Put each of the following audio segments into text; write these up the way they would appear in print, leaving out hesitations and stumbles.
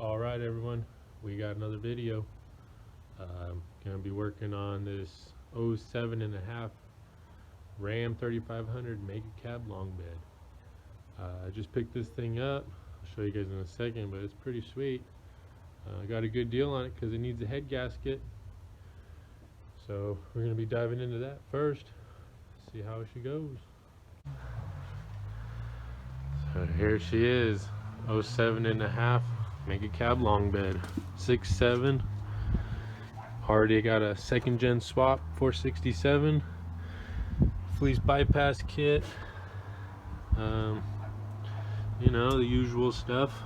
All right, everyone, we got another video. I'm gonna be working on this 07.5 Ram 3500 Megacab Longbed. I just picked this thing up. I'll show you guys in a second, but it's pretty sweet. I got a good deal on it because it needs a head gasket. So we're gonna be diving into that first. See how she goes. So here she is, 07.5 Megacab Longbed, 6'7". Already got a second gen swap 467 fleece bypass kit. You know, the usual stuff.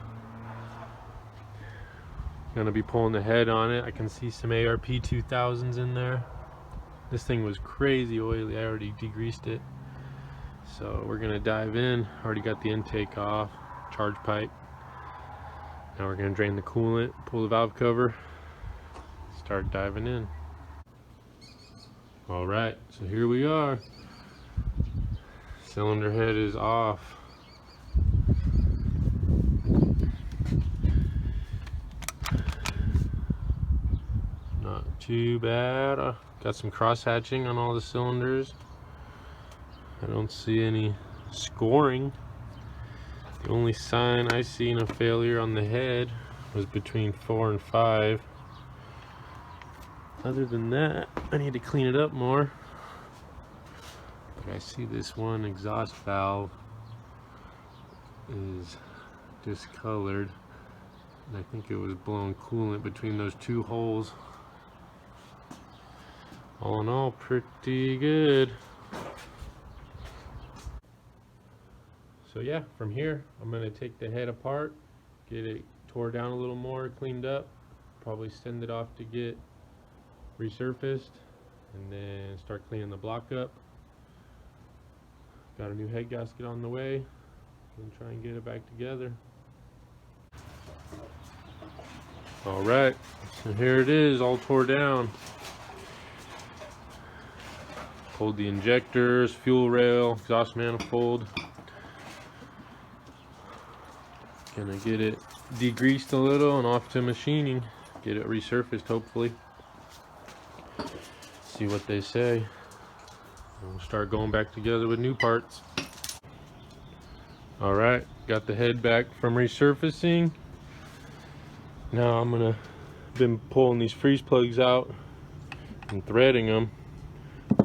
Gonna be pulling the head on it. I can see some ARP 2000s in there. This thing was crazy oily. I already degreased it. So we're gonna dive in. Already got the intake off, charge pipe. Now we're gonna drain the coolant, pull the valve cover, start diving in. All right, so here we are. Cylinder head is off. Not too bad. Got some cross hatching on all the cylinders. I don't see any scoring. The only sign I seen of failure on the head was between 4 and 5. Other than that, I need to clean it up more. But I see this one exhaust valve is discolored, and I think it was blowing coolant between those two holes. All in all, pretty good. So yeah, from here, I'm gonna take the head apart, get it tore down a little more, cleaned up, probably send it off to get resurfaced, and then start cleaning the block up. Got a new head gasket on the way, and try and get it back together. All right, so here it is, all tore down. Pulled the injectors, fuel rail, exhaust manifold. Gonna get it degreased a little and off to machining. Get it resurfaced, hopefully. See what they say. We'll start going back together with new parts. All right, got the head back from resurfacing. Now I'm been pulling these freeze plugs out and threading them.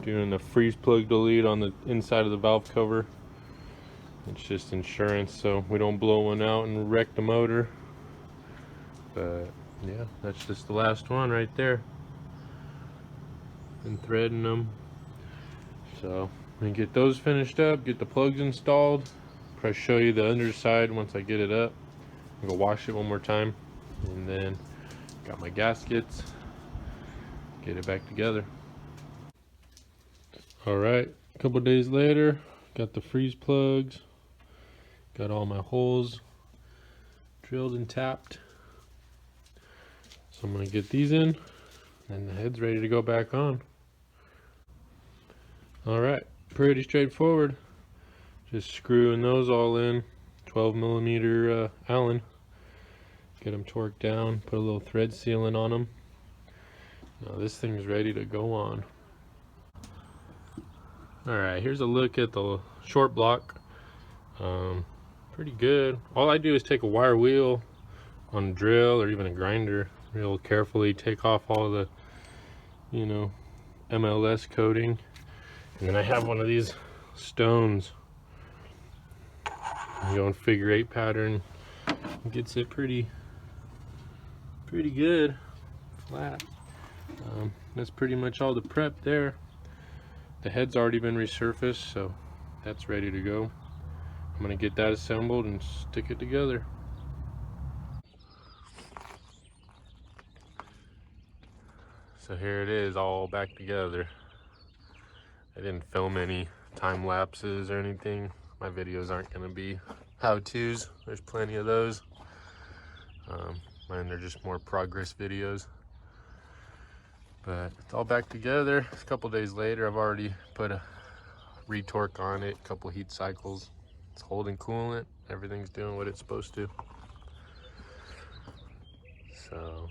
Doing the freeze plug delete on the inside of the valve cover. It's just insurance, so we don't blow one out and wreck the motor. But yeah, that's just the last one right there. And threading them. So I'm gonna get those finished up, get the plugs installed. Probably show you the underside once I get it up. I'm gonna wash it one more time, and then got my gaskets. Get it back together. All right, a couple days later, got the freeze plugs. Got all my holes drilled and tapped. So I'm gonna get these in, and the head's ready to go back on. All right, pretty straightforward. Just screwing those all in, 12mm Allen. Get them torqued down, put a little thread sealant on them. Now this thing's ready to go on. All right, here's a look at the short block. Pretty good. All I do is take a wire wheel on a drill or even a grinder, real carefully take off all the, you know, MLS coating, and then I have one of these stones. I go in figure 8 pattern. It gets it pretty good flat. That's pretty much all the prep there. The head's already been resurfaced, so that's ready to go. I'm gonna get that assembled and stick it together. So here it is, all back together. I didn't film any time lapses or anything. My videos aren't gonna be how-tos. There's plenty of those. Mine are just more progress videos. But it's all back together. A couple days later, I've already put a retorque on it, a couple heat cycles. It's holding coolant. Everything's doing what it's supposed to. So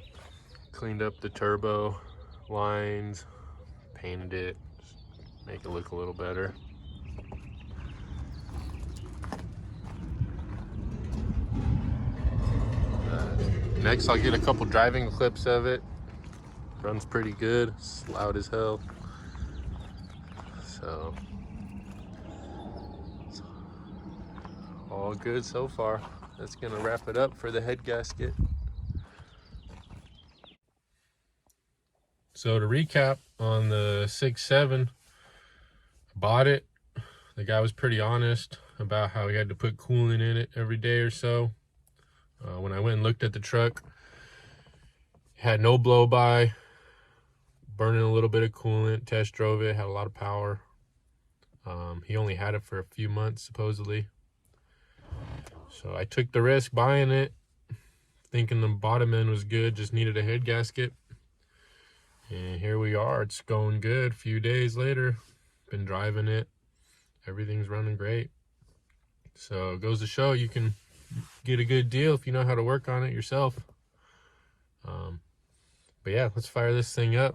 cleaned up the turbo lines, painted it, make it look a little better. Next, I'll get a couple driving clips of it. Runs pretty good, it's loud as hell. So, it's all good so far. That's gonna wrap it up for the head gasket. So to recap on the 6.7, bought it. The guy was pretty honest about how he had to put coolant in it every day or so. When I went and looked at the truck, it had no blow-by, burning a little bit of coolant, test drove it, had a lot of power. He only had it for a few months, supposedly. So I took the risk buying it, thinking the bottom end was good, just needed a head gasket. And here we are, it's going good. A few days later, been driving it. Everything's running great. So it goes to show you can get a good deal if you know how to work on it yourself. But yeah, let's fire this thing up.